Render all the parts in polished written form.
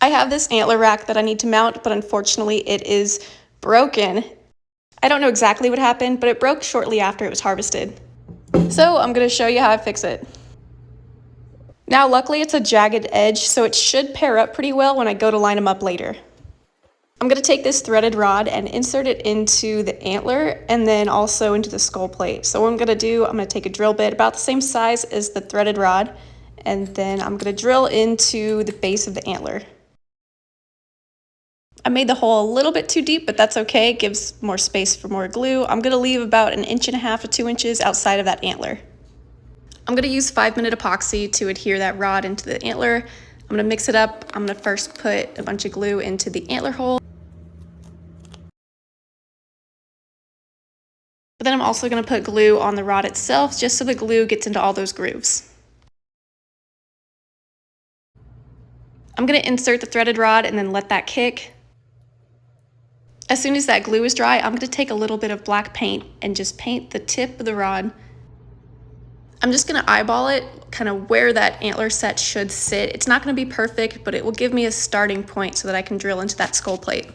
I have this antler rack that I need to mount, but unfortunately it is broken. I don't know exactly what happened, but it broke shortly after it was harvested. So I'm going to show you how I fix it. Now luckily it's a jagged edge, so it should pair up pretty well when I go to line them up later. I'm going to take this threaded rod and insert it into the antler and then also into the skull plate. So what I'm going to do, I'm going to take a drill bit about the same size as the threaded rod, and then I'm going to drill into the base of the antler. I made the hole a little bit too deep, but that's okay. It gives more space for more glue. I'm going to leave about 1.5 inches to 2 inches outside of that antler. I'm going to use 5-minute epoxy to adhere that rod into the antler. I'm going to mix it up. I'm going to first put a bunch of glue into the antler hole. But then I'm also going to put glue on the rod itself just so the glue gets into all those grooves. I'm going to insert the threaded rod and then let that kick. As soon as that glue is dry, I'm going to take a little bit of black paint and just paint the tip of the rod. I'm just going to eyeball it, kind of where that antler set should sit. It's not going to be perfect, but it will give me a starting point so that I can drill into that skull plate.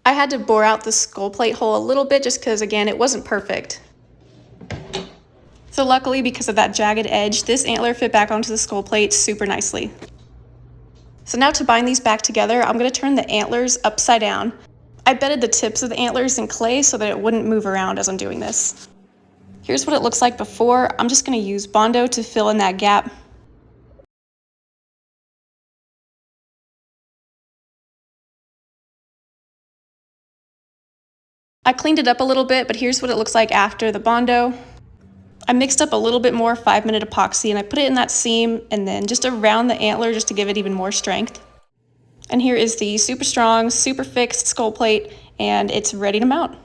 I had to bore out the skull plate hole a little bit just because, again, it wasn't perfect. So luckily, because of that jagged edge, this antler fit back onto the skull plate super nicely. So now to bind these back together, I'm going to turn the antlers upside down. I bedded the tips of the antlers in clay so that it wouldn't move around as I'm doing this. Here's what it looks like before. I'm just going to use bondo to fill in that gap. I cleaned it up a little bit, but here's what it looks like after the bondo. I mixed up a little bit more 5-minute epoxy and I put it in that seam and then just around the antler just to give it even more strength. And here is the super strong, super fixed skull plate, and it's ready to mount.